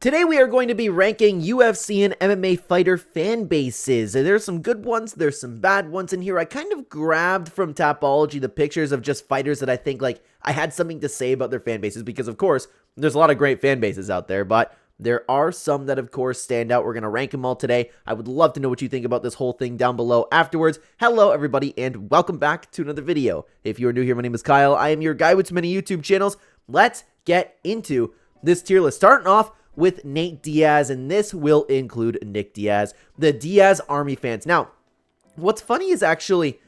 Today we are going to be ranking UFC and MMA fighter fan bases. There's some good ones, there's some bad ones in here. I kind of grabbed from Tapology the pictures of just fighters that I think I had something to say about their fan bases, because of course there's a lot of great fan bases out there, but there are some that of course stand out. We're going to rank them all today. I would love to know what you think about this whole thing down below afterwards. Hello everybody and welcome back to another video. If you are new here, my name is Kyle. I am your guy with many YouTube channels. Let's get into this tier list. Starting off with Nate Diaz, and this will include Nick Diaz, the Diaz Army fans. Now, what's funny is actually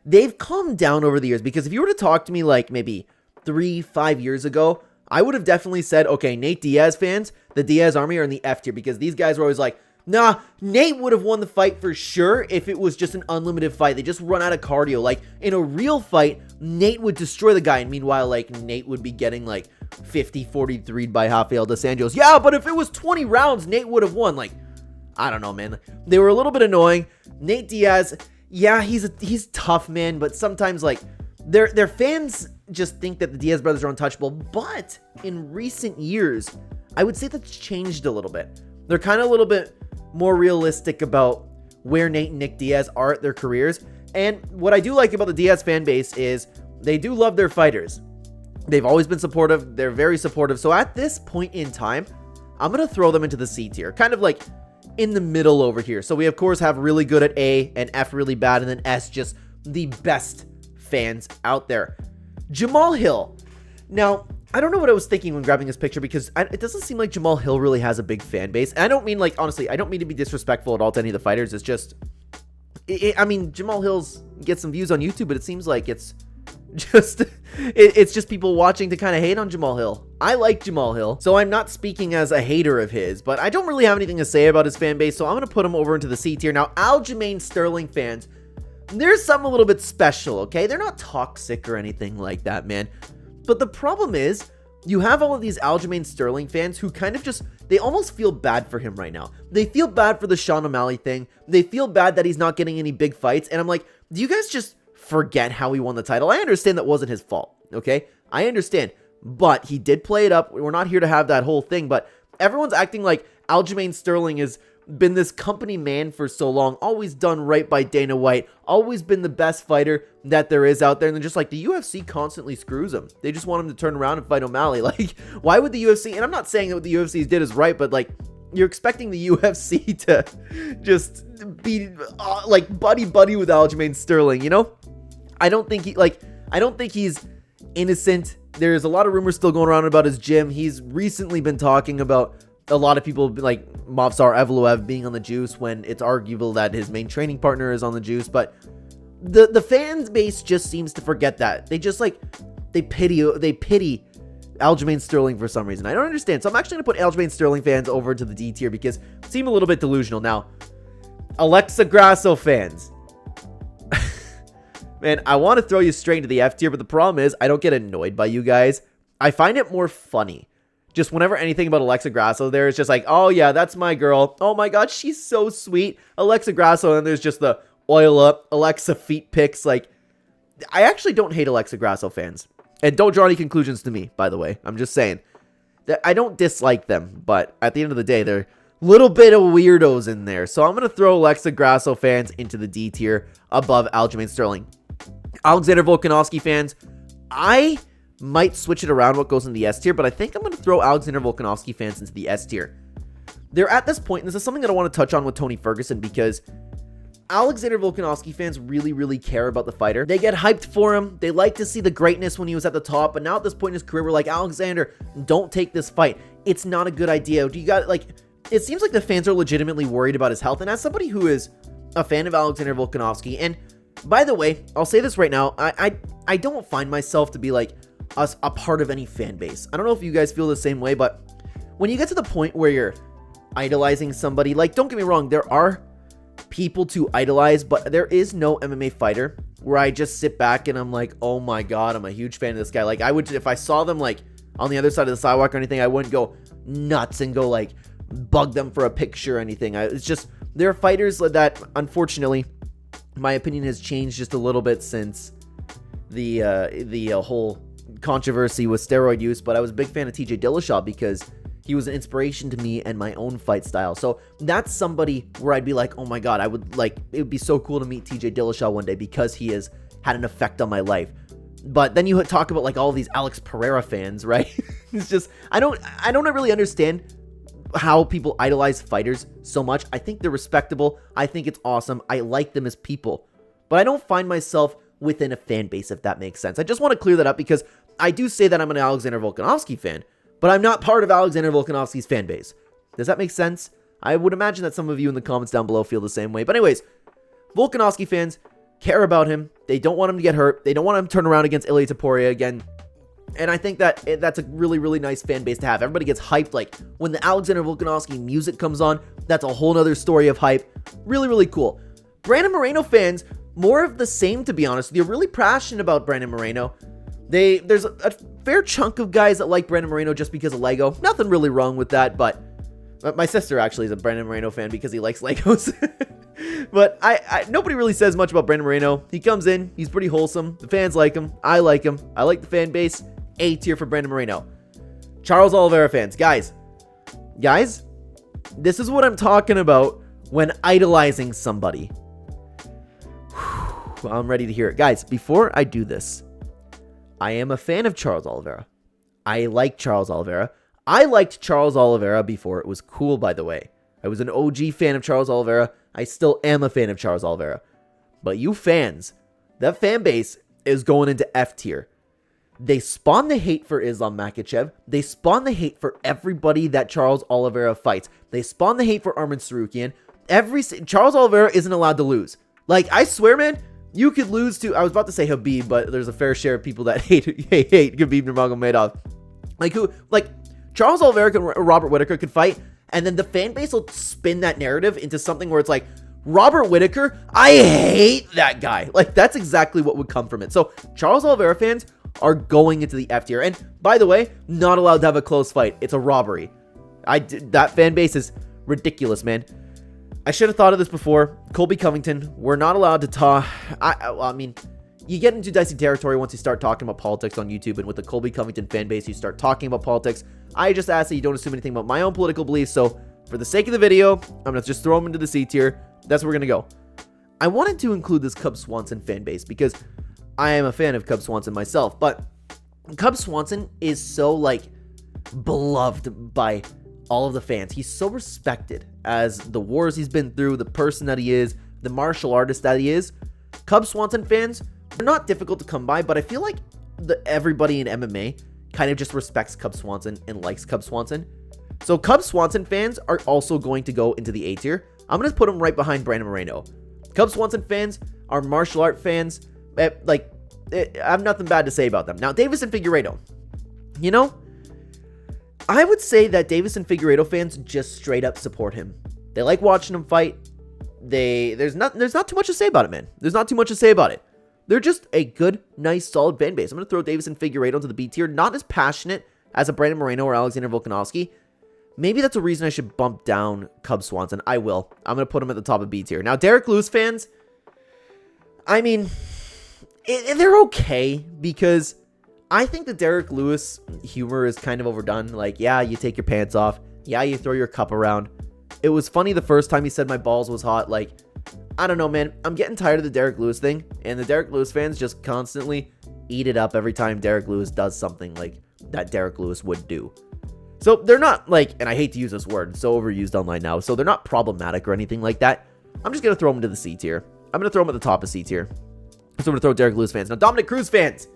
they've calmed down over the years, because if you were to talk to me like maybe 3-5 years ago, I would have definitely said, okay, Nate Diaz fans, the Diaz Army are in the F tier, because these guys were always like, nah, Nate would have won the fight for sure if it was just an unlimited fight. They just run out of cardio. Like, in a real fight, Nate would destroy the guy, and meanwhile, like, Nate would be getting, like, 50-43'd by Rafael dos Anjos. Yeah, but if it was 20 rounds, Nate would have won. Like, I don't know, man. They were a little bit annoying. Nate Diaz, yeah, he's tough, man, but sometimes, like, their fans just think that the Diaz brothers are untouchable, but in recent years, I would say that's changed a little bit. They're kind of a little bit more realistic about where Nate and Nick Diaz are at their careers, and what I do like about the Diaz fan base is they do love their fighters. They've always been supportive. They're very supportive. So at this point in time, I'm going to throw them into the C tier, kind of like in the middle over here. So we, of course, have really good at A, and F really bad, and then S just the best fans out there. Jamal Hill. Now, I don't know what I was thinking when grabbing this picture, because it doesn't seem like Jamal Hill really has a big fan base. And I don't mean, like, honestly, I don't mean to be disrespectful at all to any of the fighters. It's just, I mean, Jamal Hill's gets some views on YouTube, but it seems like it's just people watching to kind of hate on Jamal Hill. I like Jamal Hill, so I'm not speaking as a hater of his, but I don't really have anything to say about his fan base, so I'm going to put him over into the C tier. Now, Aljamain Sterling fans, there's something a little bit special, okay? They're not toxic or anything like that, man. But the problem is, you have all of these Aljamain Sterling fans who kind of just, they almost feel bad for him right now. They feel bad for the Sean O'Malley thing. They feel bad that he's not getting any big fights, and I'm like, do you guys just forget how he won the title? I understand that wasn't his fault, okay? I understand, but he did play it up. We're not here to have that whole thing, but everyone's acting like Aljamain Sterling has been this company man for so long, always done right by Dana White, always been the best fighter that there is out there, and then just like the UFC constantly screws him. They just want him to turn around and fight O'Malley. Like, why would the UFC, and I'm not saying that what the UFC did is right, but like, you're expecting the UFC to just be like buddy with Aljamain Sterling, you know? I don't think he's innocent. There's a lot of rumors still going around about his gym. He's recently been talking about a lot of people like Movsar Evloev being on the juice when it's arguable that his main training partner is on the juice, but the fan base just seems to forget that. They just like, they pity Aljamain Sterling for some reason. I don't understand. So I'm actually going to put Aljamain Sterling fans over to the D tier because they seem a little bit delusional. Now, Alexa Grasso fans. Man, I want to throw you straight into the F tier, but the problem is I don't get annoyed by you guys. I find it more funny. Just whenever anything about Alexa Grasso there is just like, oh yeah, that's my girl. Oh my god, she's so sweet. Alexa Grasso, and then there's just the oil up Alexa feet pics. Like, I actually don't hate Alexa Grasso fans. And don't draw any conclusions to me, by the way. I'm just saying that I don't dislike them, but at the end of the day, they're a little bit of weirdos in there. So I'm going to throw Alexa Grasso fans into the D tier above Aljamain Sterling. Alexander Volkanovski fans, I might switch it around what goes in the S tier, but I think I'm going to throw Alexander Volkanovski fans into the S tier. They're at this point, and this is something that I want to touch on with Tony Ferguson, because Alexander Volkanovski fans really care about the fighter. They get hyped for him. They like to see the greatness when he was at the top, but now at this point in his career, we're like, Alexander, don't take this fight. It's not a good idea. Do you got, like, it seems like the fans are legitimately worried about his health, and as somebody who is a fan of Alexander Volkanovski, and by the way, I'll say this right now, I don't find myself to be like a part of any fan base. I don't know if you guys feel the same way, but when you get to the point where you're idolizing somebody, like, don't get me wrong, there are people to idolize, but there is no MMA fighter where I just sit back and I'm like, oh my god, I'm a huge fan of this guy. Like, I would, if I saw them like on the other side of the sidewalk or anything, I wouldn't go nuts and go like bug them for a picture or anything. It's just, there are fighters that, unfortunately, my opinion has changed just a little bit since the whole controversy with steroid use, but I was a big fan of TJ Dillashaw because He was an inspiration to me and my own fight style. So that's somebody where I'd be like, oh my God, it would be so cool to meet TJ Dillashaw one day because he has had an effect on my life. But then you talk about like all these Alex Pereira fans, right? It's just, I don't really understand how people idolize fighters so much. I think they're respectable. I think it's awesome. I like them as people, but I don't find myself within a fan base, if that makes sense. I just want to clear that up because I do say that I'm an Alexander Volkanovski fan, but I'm not part of Alexander Volkanovski's fan base. Does that make sense? I would imagine that some of you in the comments down below feel the same way. But anyways, Volkanovski fans care about him. They don't want him to get hurt. They don't want him to turn around against Ilia Topuria again. And I think that that's a really, really nice fan base to have. Everybody gets hyped. Like when the Alexander Volkanovski music comes on, that's a whole nother story of hype. Really, really cool. Brandon Moreno fans, more of the same, to be honest. They're really passionate about Brandon Moreno. There's a fair chunk of guys that like Brandon Moreno just because of Lego. Nothing really wrong with that, but my sister actually is a Brandon Moreno fan because he likes Legos. But nobody really says much about Brandon Moreno. He comes in, he's pretty wholesome. The fans like him. I like him. I like the fan base. A tier for Brandon Moreno. Charles Oliveira fans, guys, this is what I'm talking about when idolizing somebody. Whew, I'm ready to hear it. Guys, before I do this, I am a fan of Charles Oliveira. I like Charles Oliveira. I liked Charles Oliveira before it was cool, by the way. I was an OG fan of Charles Oliveira. I still am a fan of Charles Oliveira. But you fans, that fan base is going into F tier. They spawn the hate for Islam Makhachev. They spawn the hate for everybody that Charles Oliveira fights. They spawn the hate for Arman Tsarukyan. Charles Oliveira isn't allowed to lose. Like, I swear, man, you could lose to, I was about to say Khabib, but there's a fair share of people that hate Khabib Nurmagomedov. Like Charles Oliveira and Robert Whittaker could fight, and then the fan base will spin that narrative into something where it's like, Robert Whittaker, I hate that guy. Like, that's exactly what would come from it. So, Charles Oliveira fans are going into the F tier. And, by the way, not allowed to have a close fight. It's a robbery. That fan base is ridiculous, man. I should have thought of this before. Colby Covington, we're not allowed to talk. I mean, you get into dicey territory once you start talking about politics on YouTube, and with the Colby Covington fan base, you start talking about politics. I just ask that you don't assume anything about my own political beliefs, so for the sake of the video, I'm going to just throw him into the C tier. That's where we're going to go. I wanted to include this Cub Swanson fan base because I am a fan of Cub Swanson myself, but Cub Swanson is so, like, beloved by all of the fans. He's so respected as the wars he's been through, the person that he is, the martial artist that he is. Cub Swanson fans are not difficult to come by, but I feel like everybody in MMA kind of just respects Cub Swanson and likes Cub Swanson. So Cub Swanson fans are also going to go into the A tier. I'm going to put them right behind Brandon Moreno. Cub Swanson fans are martial art fans. I have nothing bad to say about them. Now, Deiveson Figueiredo. You know, I would say that Deiveson Figueiredo fans just straight up support him. They like watching him fight. There's not too much to say about it, man. There's not too much to say about it. They're just a good, nice, solid fan base. I'm going to throw Deiveson Figueiredo into the B tier. Not as passionate as a Brandon Moreno or Alexander Volkanovski. Maybe that's a reason I should bump down Cub Swanson. I will. I'm going to put him at the top of B tier. Now, Derek Lewis fans, I mean, they're okay because I think the Derek Lewis humor is kind of overdone. Like, yeah, you take your pants off. Yeah, you throw your cup around. It was funny the first time he said my balls was hot. Like, I don't know, man. I'm getting tired of the Derek Lewis thing. And the Derek Lewis fans just constantly eat it up every time Derek Lewis does something like that Derek Lewis would do. So they're not like, and I hate to use this word, it's so overused online now. So they're not problematic or anything like that. I'm just going to throw them into the C tier. I'm going to throw them at the top of C tier. So I'm going to throw Derek Lewis fans. Now, Dominic Cruz fans.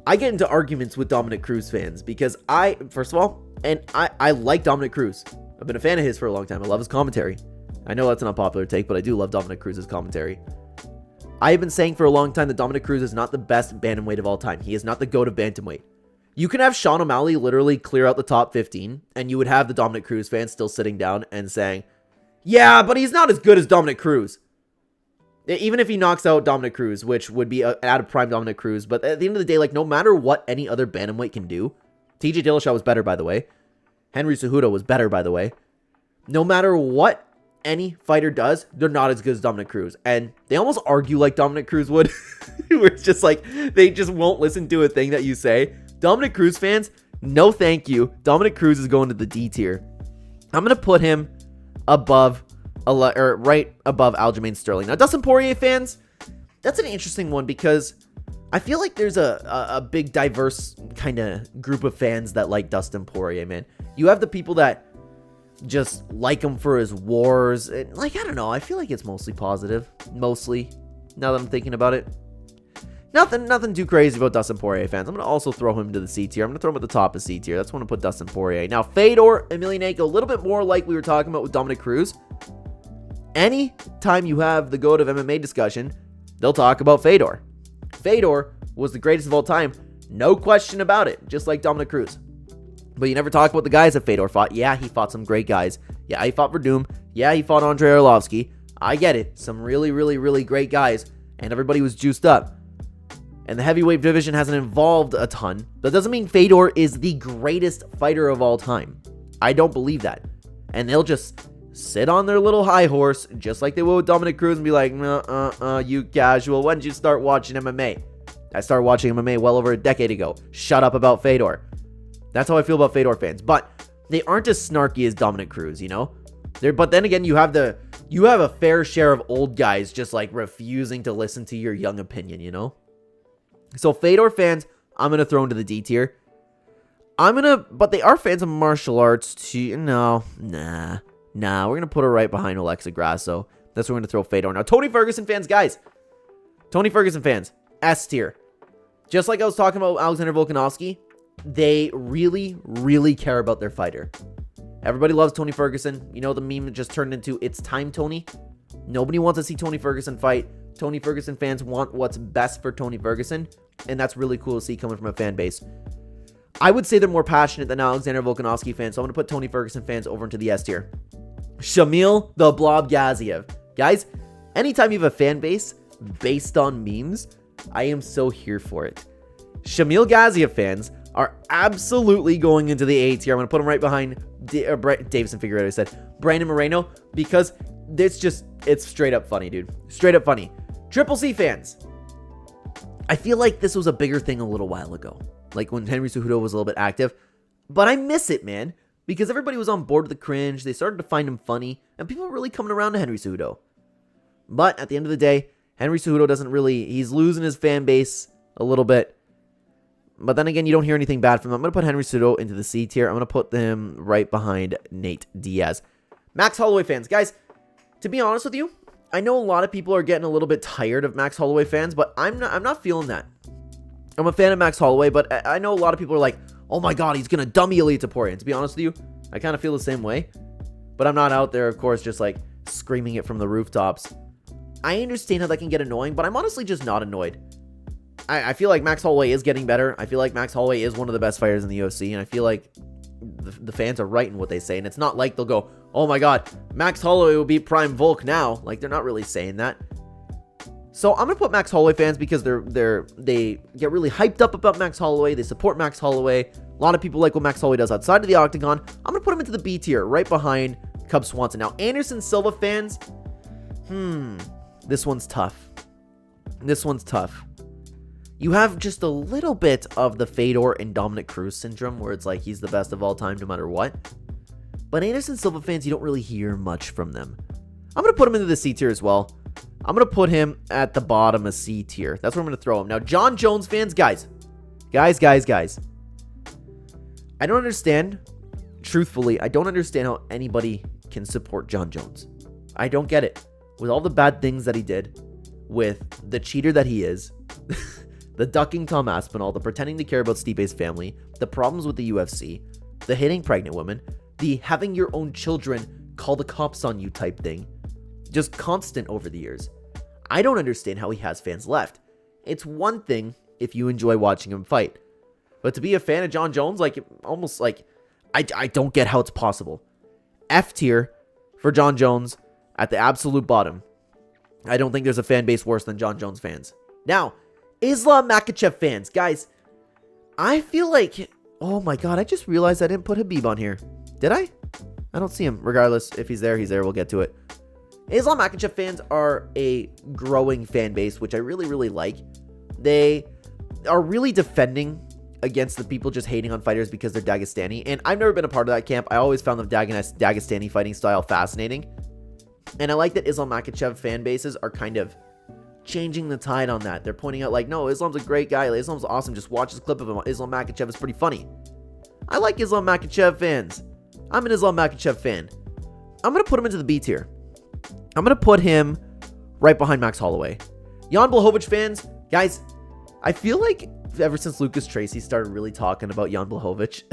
I get into arguments with Dominic Cruz fans because first of all, and I like Dominic Cruz. I've been a fan of his for a long time. I love his commentary. I know that's an unpopular take, but I do love Dominic Cruz's commentary. I have been saying for a long time that Dominic Cruz is not the best bantamweight of all time. He is not the GOAT of bantamweight. You can have Sean O'Malley literally clear out the top 15, and you would have the Dominic Cruz fans still sitting down and saying, yeah, but he's not as good as Dominic Cruz. Even if he knocks out Dominic Cruz, which would be out of prime Dominic Cruz. But at the end of the day, like, no matter what any other bantamweight can do, TJ Dillashaw was better, by the way. Henry Cejudo was better, by the way. No matter what any fighter does, they're not as good as Dominic Cruz. And they almost argue like Dominic Cruz would, where it's just like, they just won't listen to a thing that you say. Dominic Cruz fans No thank you. Dominic Cruz is going to the D tier. I'm going to put him above, or right above Aljamain Sterling. Now, Dustin Poirier fans, that's an interesting one because I feel like there's a big diverse kind of group of fans that like Dustin Poirier, man. You have the people that just like him for his wars. And, like, I don't know. I feel like it's mostly positive. Mostly. Now that I'm thinking about it. Nothing too crazy about Dustin Poirier fans. I'm going to also throw him to the C tier. I'm going to throw him at the top of C tier. That's when I put Dustin Poirier. Now, Fedor Emelianenko, a little bit more like we were talking about with Dominic Cruz. Anytime you have the GOAT of MMA discussion, they'll talk about Fedor. Fedor was the greatest of all time. No question about it. Just like Dominic Cruz. But you never talk about the guys that Fedor fought. Yeah, he fought some great guys. Yeah, he fought Verdum. Yeah, he fought Andrei Arlovsky. I get it. Some really, really, really great guys. And everybody was juiced up. And the heavyweight division hasn't evolved a ton. That doesn't mean Fedor is the greatest fighter of all time. I don't believe that. And they'll just sit on their little high horse, just like they will with Dominic Cruz, and be like, you casual. When did you start watching MMA? I started watching MMA well over a decade ago. Shut up about Fedor. That's how I feel about Fedor fans. But they aren't as snarky as Dominic Cruz, you know? But then again, you have a fair share of old guys just like refusing to listen to your young opinion, you know? So Fedor fans, I'm going to throw into the D tier. But they are fans of martial arts too. Nah. We're going to put her right behind Alexa Grasso. That's where we're going to throw Fedor. Now, Tony Ferguson fans, guys. Tony Ferguson fans, S tier. Just like I was talking about Alexander Volkanovski, they really, really care about their fighter. Everybody loves Tony Ferguson. You know, the meme just turned into, it's time, Tony. Nobody wants to see Tony Ferguson fight. Tony Ferguson fans want what's best for Tony Ferguson, and that's really cool to see coming from a fan base. I would say they're more passionate than Alexander Volkanovski fans, so I'm going to put Tony Ferguson fans over into the S tier. Shamil the Blob Gaziev. Guys, anytime you have a fan base based on memes, I am so here for it. Shamil Gaziev fans are absolutely going into the A tier. I'm going to put him right behind Davison Figueiredo, I said. Brandon Moreno, because it's straight up funny, dude. Straight up funny. Triple C fans. I feel like this was a bigger thing a little while ago. Like when Henry Cejudo was a little bit active. But I miss it, man. Because everybody was on board with the cringe. They started to find him funny. And people were really coming around to Henry Cejudo. But at the end of the day, Henry Cejudo doesn't really... He's losing his fan base a little bit. But then again, you don't hear anything bad from him. I'm going to put Henry Cejudo into the C tier. I'm going to put them right behind Nate Diaz. Max Holloway fans. Guys, to be honest with you, I know a lot of people are getting a little bit tired of Max Holloway fans, but I'm not feeling that. I'm a fan of Max Holloway, but I know a lot of people are like, oh my god, he's going to dummy Elite Taporia. And to be honest with you, I kind of feel the same way. But I'm not out there, of course, just like screaming it from the rooftops. I understand how that can get annoying, but I'm honestly just not annoyed. I feel like Max Holloway is getting better. I feel like Max Holloway is one of the best fighters in the UFC, and I feel like the fans are right in what they say. And it's not like they'll go, oh my god, Max Holloway will beat Prime Volk now. Like, they're not really saying that. So I'm going to put Max Holloway fans because they get really hyped up about Max Holloway. They support Max Holloway. A lot of people like what Max Holloway does outside of the octagon. I'm going to put him into the B tier, right behind Cub Swanson. Now, Anderson Silva fans, this one's tough. You have just a little bit of the Fedor and Dominic Cruz syndrome, where it's like he's the best of all time no matter what. But Anderson Silva fans, you don't really hear much from them. I'm going to put him into the C tier as well. I'm going to put him at the bottom of C tier. That's where I'm going to throw him. Now, John Jones fans, guys. I don't understand. Truthfully, I don't understand how anybody can support John Jones. I don't get it. With all the bad things that he did, with the cheater that he is, the ducking Tom Aspinall, the pretending to care about Stipe's family, the problems with the UFC, the hitting pregnant women, the having your own children call the cops on you type thing, just constant over the years. I don't understand how he has fans left. It's one thing if you enjoy watching him fight, but to be a fan of John Jones, like, almost like, I don't get how it's possible. F tier for John Jones at the absolute bottom. I don't think there's a fan base worse than John Jones fans. Now, Islam Makhachev fans, guys, I feel like, oh my god, I just realized I didn't put Habib on here. Did I? I don't see him. Regardless, if he's there, he's there. We'll get to it. Islam Makhachev fans are a growing fan base, which I really, really like. They are really defending against the people just hating on fighters because they're Dagestani. And I've never been a part of that camp. I always found the Dagestani fighting style fascinating. And I like that Islam Makhachev fan bases are kind of changing the tide on that. They're pointing out like, no, Islam's a great guy. Like, Islam's awesome. Just watch this clip of him. Islam Makhachev is pretty funny. I like Islam Makhachev fans. I'm an Islam Makhachev fan. I'm going to put him into the B tier. I'm going to put him right behind Max Holloway. Jan Blachowicz fans, guys, I feel like ever since Lucas Tracy started really talking about Jan Blachowicz,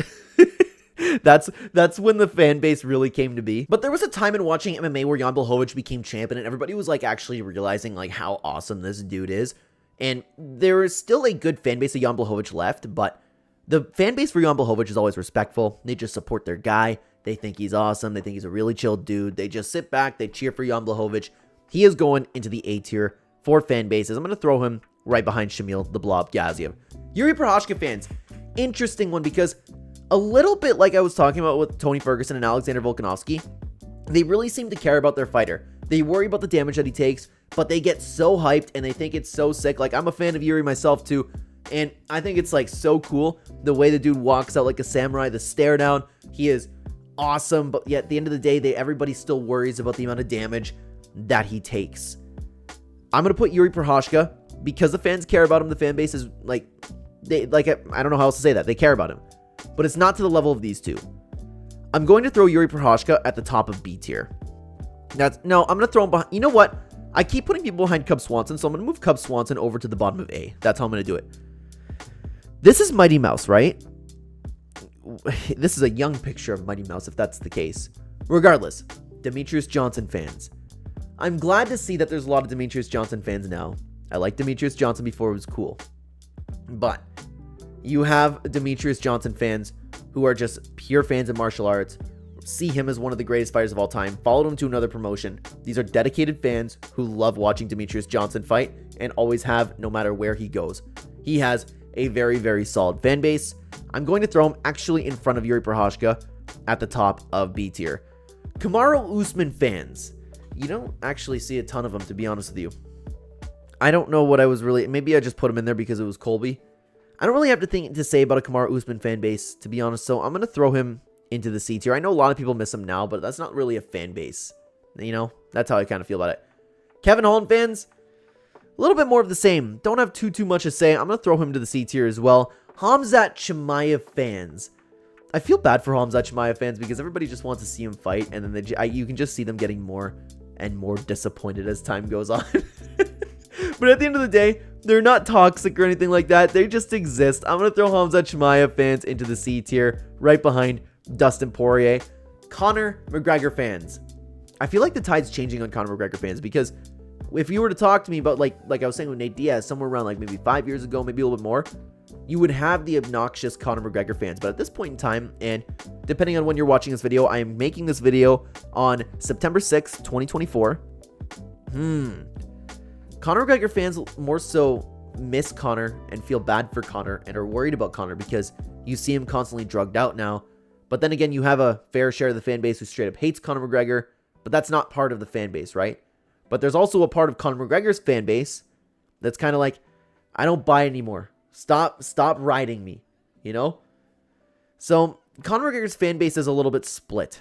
that's when the fan base really came to be. But there was a time in watching MMA where Jan Blachowicz became champion and everybody was like actually realizing like how awesome this dude is. And there is still a good fan base of Jan Blachowicz left, but the fan base for Jan Blachowicz is always respectful. They just support their guy. They think he's awesome. They think he's a really chill dude. They just sit back. They cheer for Jan Blachowicz. He is going into the A tier for fan bases. I'm going to throw him right behind Shamil the Blob Gaziev. Yuri Prochazka fans, interesting one because a little bit like I was talking about with Tony Ferguson and Alexander Volkanovski, they really seem to care about their fighter. They worry about the damage that he takes, but they get so hyped and they think it's so sick. Like, I'm a fan of Yuri myself too, and I think it's like so cool the way the dude walks out like a samurai, the stare down. He is awesome, but yet at the end of the day, everybody still worries about the amount of damage that he takes. I'm going to put Yuri Prochazka because the fans care about him. The fan base is like, I don't know how else to say that. They care about him, but it's not to the level of these two. I'm going to throw Yuri Prochazka at the top of B tier. I'm going to throw him behind. You know what? I keep putting people behind Cub Swanson, so I'm going to move Cub Swanson over to the bottom of A. That's how I'm going to do it. This is Mighty Mouse, right? This is a young picture of Mighty Mouse, if that's the case. Regardless, Demetrius Johnson fans. I'm glad to see that there's a lot of Demetrius Johnson fans now. I liked Demetrius Johnson before it was cool. But you have Demetrius Johnson fans who are just pure fans of martial arts, see him as one of the greatest fighters of all time, followed him to another promotion. These are dedicated fans who love watching Demetrius Johnson fight and always have, no matter where he goes. He has a very, very solid fan base. I'm going to throw him actually in front of Yuri Prochazka at the top of B tier. Kamaru Usman fans. You don't actually see a ton of them, to be honest with you. I don't know what I was really... Maybe I just put him in there because it was Colby. I don't really have to say about a Kamaru Usman fan base, to be honest, so I'm going to throw him into the C tier. I know a lot of people miss him now, but that's not really a fan base. You know, that's how I kind of feel about it. Kevin Holland fans, a little bit more of the same. Don't have too much to say. I'm going to throw him to the C tier as well. Khamzat Chimaev fans. I feel bad for Khamzat Chimaev fans because everybody just wants to see him fight, and then you can just see them getting more and more disappointed as time goes on. But at the end of the day, they're not toxic or anything like that. They just exist. I'm going to throw Khamzat Chimaev fans into the C tier, right behind Dustin Poirier. Conor McGregor fans. I feel like the tide's changing on Conor McGregor fans because if you were to talk to me about, like I was saying with Nate Diaz, somewhere around like maybe 5 years ago, maybe a little bit more, you would have the obnoxious Conor McGregor fans. But at this point in time, and depending on when you're watching this video, I am making this video on September 6th, 2024. Conor McGregor fans more so miss Conor and feel bad for Conor and are worried about Conor because you see him constantly drugged out now. But then again, you have a fair share of the fan base who straight up hates Conor McGregor, but that's not part of the fan base, right? But there's also a part of Conor McGregor's fan base that's kind of like, I don't buy it anymore. Stop riding me, you know? So Conor McGregor's fan base is a little bit split,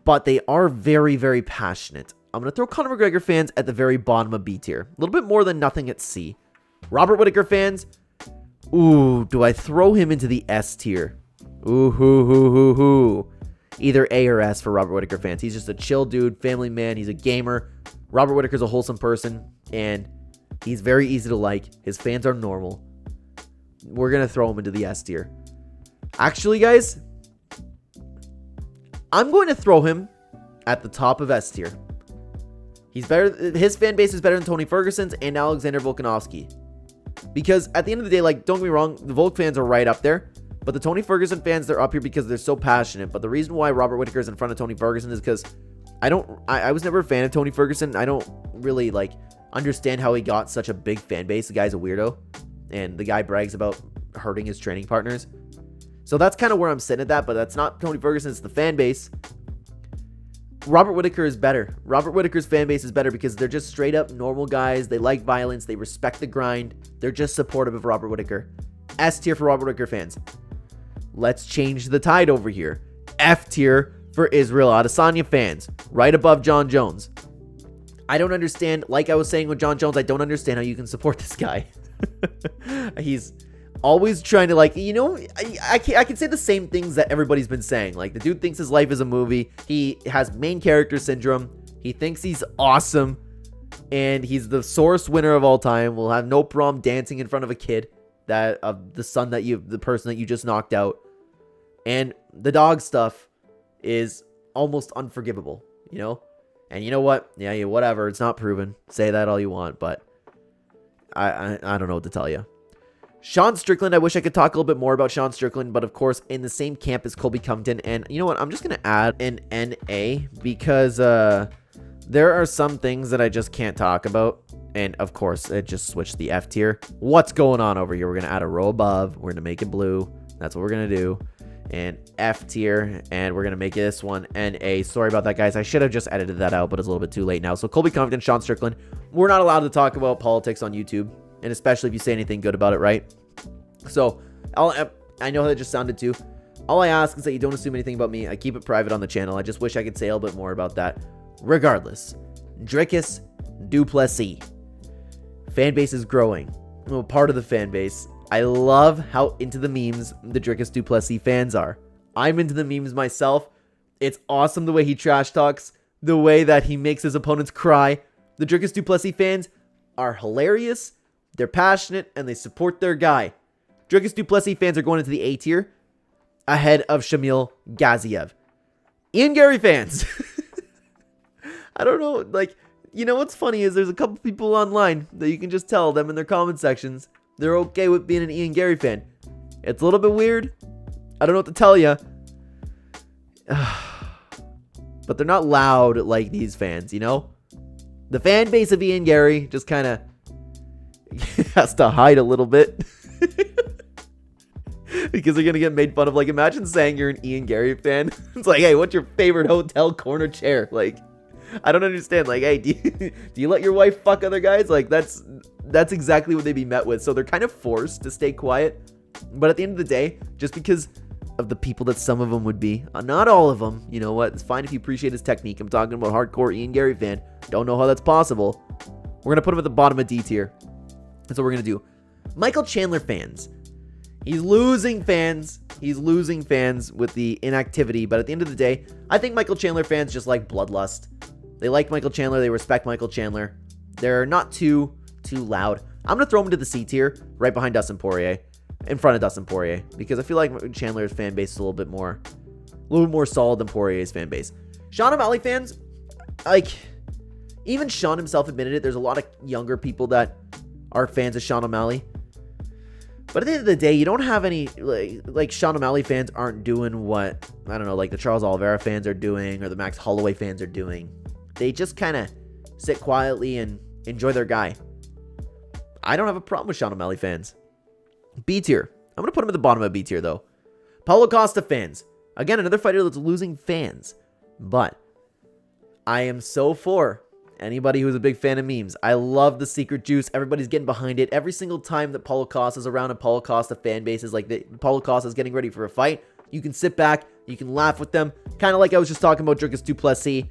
but they are very, very passionate. I'm going to throw Conor McGregor fans at the very bottom of B tier. A little bit more than nothing at C. Robert Whittaker fans. Ooh, do I throw him into the S tier? Ooh. Either A or S for Robert Whittaker fans. He's just a chill dude, family man. He's a gamer. Robert Whittaker's a wholesome person, and he's very easy to like. His fans are normal. We're going to throw him into the S tier. Actually, guys, I'm going to throw him at the top of S tier. He's better. His fan base is better than Tony Ferguson's and Alexander Volkanovski. Because at the end of the day, like, don't get me wrong, the Volk fans are right up there. But the Tony Ferguson fans, they're up here because they're so passionate. But the reason why Robert Whittaker is in front of Tony Ferguson is because I was never a fan of Tony Ferguson. I don't really, like, understand how he got such a big fan base. The guy's a weirdo. And the guy brags about hurting his training partners. So that's kind of where I'm sitting at that. But that's not Tony Ferguson. It's the fan base. Robert Whittaker is better. Robert Whittaker's fan base is better because they're just straight up normal guys. They like violence. They respect the grind. They're just supportive of Robert Whittaker. S tier for Robert Whittaker fans. Let's change the tide over here. F tier for Israel Adesanya fans, right above John Jones. I don't understand, like I was saying with John Jones, I don't understand how you can support this guy. He's always trying to, like, you know, I can say the same things that everybody's been saying. Like, the dude thinks his life is a movie. He has main character syndrome. He thinks he's awesome. And he's the sorest winner of all time. Will have no problem dancing in front of a kid, the person that you just knocked out. And the dog stuff is almost unforgivable, you know? And you know what? Yeah, whatever. It's not proven. Say that all you want, but I don't know what to tell you. Sean Strickland, I wish I could talk a little bit more about Sean Strickland, but of course, in the same camp as Colby Covington. And you know what? I'm just going to add an NA because there are some things that I just can't talk about. And of course, it just switched the F tier. What's going on over here? We're going to add a row above. We're going to make it blue. That's what we're going to do. And F tier, and we're going to make this one NA. Sorry about that, guys. I should have just edited that out, but it's a little bit too late now. So Colby Covington, Sean Strickland. We're not allowed to talk about politics on YouTube, and especially if you say anything good about it, right? So I know how that just sounded too. All I ask is that you don't assume anything about me. I keep it private on the channel. I just wish I could say a little bit more about that. Regardless, Dricus du Plessis. Fan base is growing. I'm a part of the fan base. I love how into the memes the Dricus du Plessis fans are. I'm into the memes myself. It's awesome the way he trash talks, the way that he makes his opponents cry. The Dricus du Plessis fans are hilarious, they're passionate, and they support their guy. Dricus du Plessis fans are going into the A tier ahead of Shamil Gaziev. Ian Gary fans. I don't know, like, you know what's funny is there's a couple people online that you can just tell them in their comment sections they're okay with being an Ian Gary fan. It's a little bit weird. I don't know what to tell you. But they're not loud like these fans, you know? The fan base of Ian Gary just kind of has to hide a little bit. Because they're going to get made fun of. Like, imagine saying you're an Ian Gary fan. It's like, hey, what's your favorite hotel corner chair? Like, I don't understand. Like, hey, do you let your wife fuck other guys? Like, that's exactly what they'd be met with. So they're kind of forced to stay quiet. But at the end of the day, just because of the people that some of them would be, not all of them, you know what? It's fine if you appreciate his technique. I'm talking about hardcore Ian Gary fan. Don't know how that's possible. We're going to put him at the bottom of D tier. That's what we're going to do. Michael Chandler fans. He's losing fans. He's losing fans with the inactivity. But at the end of the day, I think Michael Chandler fans just like bloodlust. They like Michael Chandler. They respect Michael Chandler. They're not too loud. I'm going to throw him into the C tier right behind Dustin Poirier. In front of Dustin Poirier. Because I feel like Chandler's fan base is a little bit more solid than Poirier's fan base. Sean O'Malley fans, like, even Sean himself admitted it. There's a lot of younger people that are fans of Sean O'Malley. But at the end of the day, you don't have any, like Sean O'Malley fans aren't doing what, I don't know, like the Charles Oliveira fans are doing or the Max Holloway fans are doing. They just kind of sit quietly and enjoy their guy. I don't have a problem with Sean O'Malley fans. B tier. I'm going to put him at the bottom of B tier, though. Paulo Costa fans. Again, another fighter that's losing fans. But I am so for anybody who's a big fan of memes. I love the secret juice. Everybody's getting behind it. Every single time that Paulo Costa is around and Paulo Costa fan base is like Paulo Costa is getting ready for a fight, you can sit back. You can laugh with them. Kind of like I was just talking about Dricus du Plessis.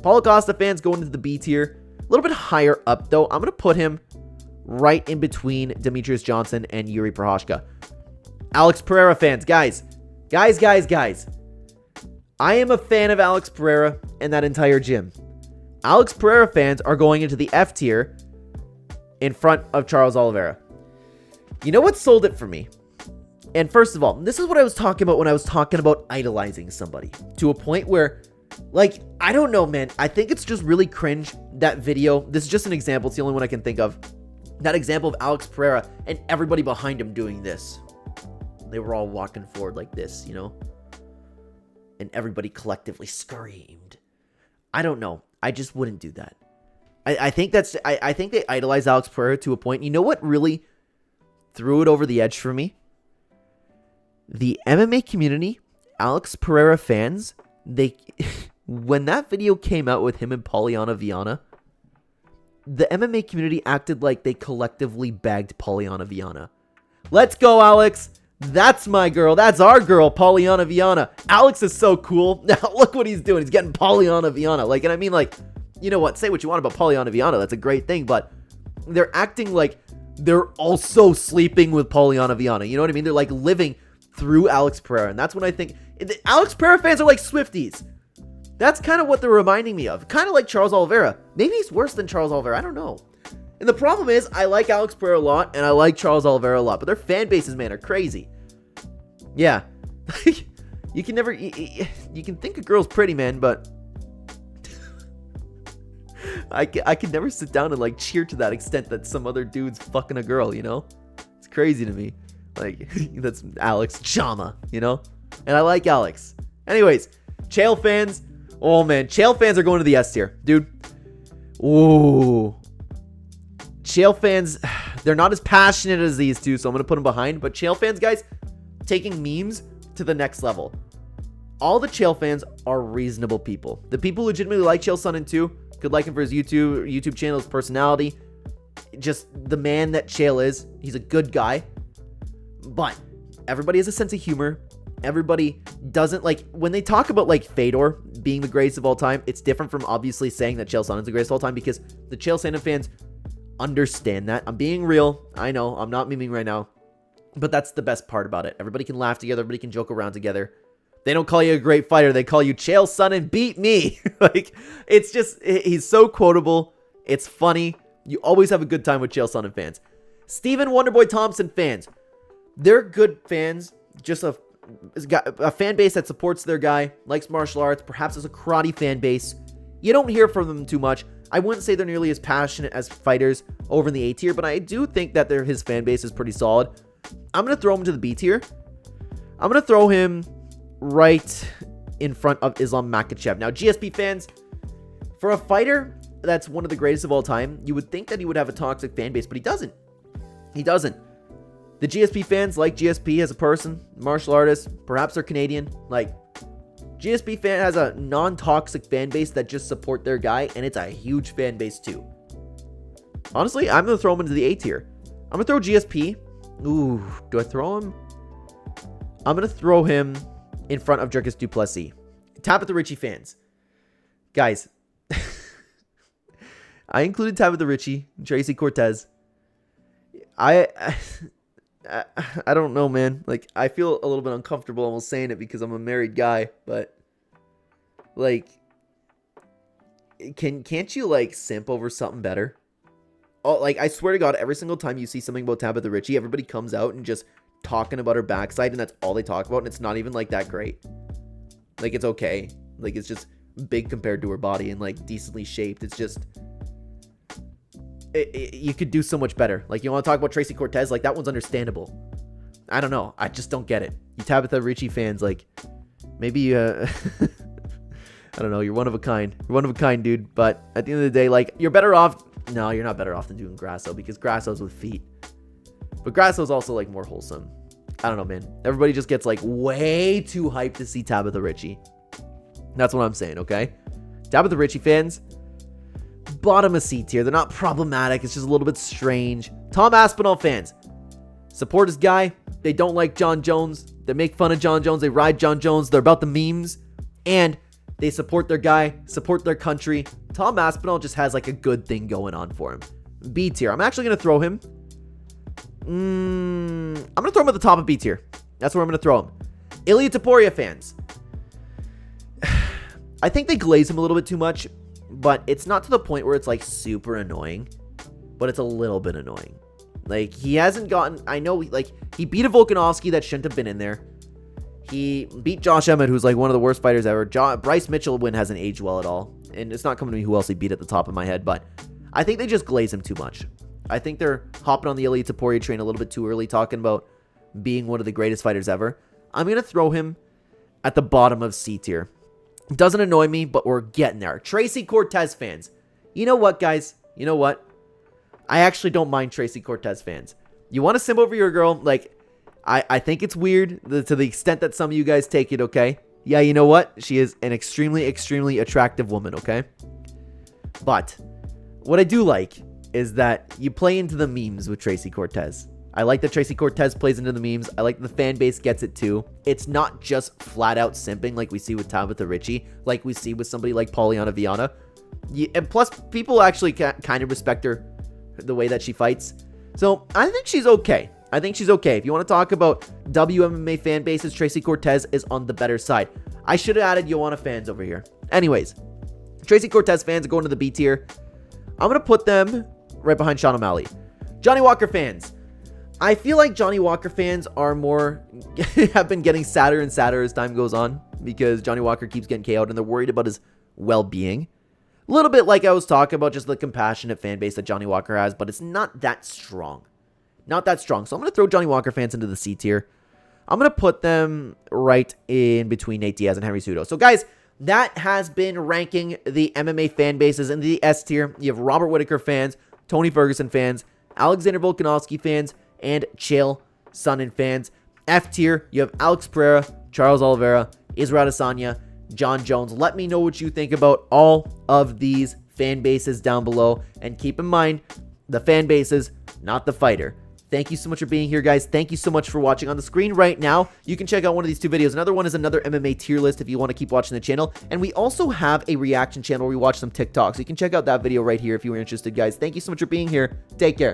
Paulo Costa fans going into the B tier. A little bit higher up, though. I'm going to put him right in between Demetrius Johnson and Yuri Prochazka. Alex Pereira fans, guys. I am a fan of Alex Pereira and that entire gym. Alex Pereira fans are going into the F tier in front of Charles Oliveira. You know what sold it for me? And first of all, this is what I was talking about when I was talking about idolizing somebody. To a point where, like, I don't know, man. I think it's just really cringe, that video. This is just an example. It's the only one I can think of. That example of Alex Pereira and everybody behind him doing this. They were all walking forward like this, you know? And everybody collectively screamed. I don't know. I just wouldn't do that. I think that's... I think they idolize Alex Pereira to a point. You know what really threw it over the edge for me? The MMA community, Alex Pereira fans, they... when that video came out with him and Polyana Viana, the MMA community acted like they collectively bagged Polyana Viana. Let's go, Alex. That's my girl. That's our girl, Pollyanna Viana. Alex is so cool. Now, look what he's doing. He's getting Pollyanna Viana. Like, and I mean, like, you know what? Say what you want about Pollyanna Viana. That's a great thing, but they're acting like they're also sleeping with Pollyanna Viana. You know what I mean? They're like living through Alex Pereira, and that's when I think Alex Pereira fans are like Swifties. That's kind of what they're reminding me of. Kind of like Charles Oliveira. Maybe he's worse than Charles Oliveira. I don't know. And the problem is, I like Alex Pereira a lot, and I like Charles Oliveira a lot, but their fan bases, man, are crazy. Yeah. You can never... You can think a girl's pretty, man, but... I can never sit down and, like, cheer to that extent that some other dude's fucking a girl, you know? It's crazy to me. Like, that's Alex Chama, you know? And I like Alex. Anyways, Chael fans... Oh, man. Chael fans are going to the S tier. Dude. Ooh. Chael fans, they're not as passionate as these two, so I'm going to put them behind. But Chael fans, guys, taking memes to the next level. All the Chael fans are reasonable people. The people who legitimately like Chael Sonnen too, could like him for his YouTube channel, his personality. Just the man that Chael is. He's a good guy. But everybody has a sense of humor. Everybody doesn't like when they talk about like Fedor being the greatest of all time. It's different from obviously saying that Chael Sonnen's the greatest of all time, because the Chael Sonnen fans understand that. I'm being real. I know I'm not memeing right now, but that's the best part about it. Everybody can laugh together. Everybody can joke around together. They don't call you a great fighter. They call you Chael Sonnen beat me. Like, it's just, he's so quotable. It's funny. You always have a good time with Chael Sonnen fans. Steven Wonderboy Thompson fans. They're good fans. Just a fan base that supports their guy, likes martial arts, perhaps as a karate fan base. You don't hear from them too much. I wouldn't say they're nearly as passionate as fighters over in the A tier, but I do think that his fan base is pretty solid. I'm going to throw him to the B tier. I'm going to throw him right in front of Islam Makhachev. Now, GSP fans, for a fighter that's one of the greatest of all time, you would think that he would have a toxic fan base, but he doesn't. He doesn't. The GSP fans like GSP as a person, martial artist, perhaps they're Canadian. Like, GSP fan has a non-toxic fan base that just support their guy, and it's a huge fan base too. Honestly, I'm going to throw him into the A tier. I'm going to throw GSP. Ooh, do I throw him? I'm going to throw him in front of Dricus du Plessis. Tabitha Ritchie fans. Guys, I included Tabitha Ritchie, Tracy Cortez. I don't know, man. Like, I feel a little bit uncomfortable almost saying it because I'm a married guy, but like, can't you like simp over something better? Oh, like, I swear to God, every single time you see something about Tabitha Ritchie, everybody comes out and just talking about her backside, and that's all they talk about, and it's not even like that great. Like, it's okay. Like, it's just big compared to her body and like decently shaped. It's just you could do so much better. Like, you want to talk about Tracy Cortez? Like, that one's understandable. I don't know. I just don't get it. You Tabitha Ritchie fans, like, maybe, I don't know. You're one of a kind. You're one of a kind, dude. But at the end of the day, like, you're better off. No, you're not better off than doing Grasso, because Grasso's with feet. But Grasso's also, like, more wholesome. I don't know, man. Everybody just gets, like, way too hyped to see Tabitha Ritchie. That's what I'm saying, okay? Tabitha Ritchie fans, bottom of C tier. They're not problematic. It's just a little bit strange. Tom Aspinall fans, support his guy. They don't like John Jones. They make fun of John Jones. They ride John Jones. They're about the memes. And they support their guy, support their country. Tom Aspinall just has like a good thing going on for him. B tier. I'm actually going to throw him. I'm going to throw him at the top of B tier. That's where I'm going to throw him. Ilya Taporia fans. I think they glaze him a little bit too much, but it's not to the point where it's like super annoying, but it's a little bit annoying. Like, he hasn't gotten, I know, like, he beat a Volkanovski that shouldn't have been in there. He beat Josh Emmett, who's like one of the worst fighters ever. Bryce Mitchell win hasn't aged well at all. And it's not coming to me who else he beat at the top of my head, but I think they just glaze him too much. I think they're hopping on the Ilya Taporia train a little bit too early, talking about being one of the greatest fighters ever. I'm going to throw him at the bottom of C tier. Doesn't annoy me, but we're getting there. Tracy Cortez fans. You know what, guys? You know what? I actually don't mind Tracy Cortez fans. You want to simp over your girl? Like, I think it's weird to the extent that some of you guys take it, okay? Yeah, you know what? She is an extremely, extremely attractive woman, okay? But what I do like is that you play into the memes with Tracy Cortez. I like that Tracy Cortez plays into the memes. I like that the fan base gets it too. It's not just flat out simping like we see with Tabitha Ritchie, like we see with somebody like Polyana Viana. And plus, people actually kind of respect her, the way that she fights. So I think she's okay. I think she's okay. If you want to talk about WMMA fan bases, Tracy Cortez is on the better side. I should have added Joanna fans over here. Anyways, Tracy Cortez fans are going to the B tier. I'm going to put them right behind Sean O'Malley. Johnny Walker fans. I feel like Johnny Walker fans are have been getting sadder and sadder as time goes on because Johnny Walker keeps getting KO'd and they're worried about his well-being. A little bit like I was talking about, just the compassionate fan base that Johnny Walker has, but it's not that strong. Not that strong. So I'm going to throw Johnny Walker fans into the C tier. I'm going to put them right in between Nate Diaz and Henry Cejudo. So guys, that has been ranking the MMA fan bases in the S tier. You have Robert Whittaker fans, Tony Ferguson fans, Alexander Volkanovski fans, and Chael Sonnen fans. F tier, you have Alex Pereira, Charles Oliveira, Israel Adesanya, John Jones. Let me know what you think about all of these fan bases down below. And keep in mind, the fan bases, not the fighter. Thank you so much for being here, guys. Thank you so much for watching. On the screen right now, you can check out one of these two videos. Another one is another MMA tier list if you want to keep watching the channel. And we also have a reaction channel where we watch some TikToks. So you can check out that video right here if you were interested, guys. Thank you so much for being here. Take care.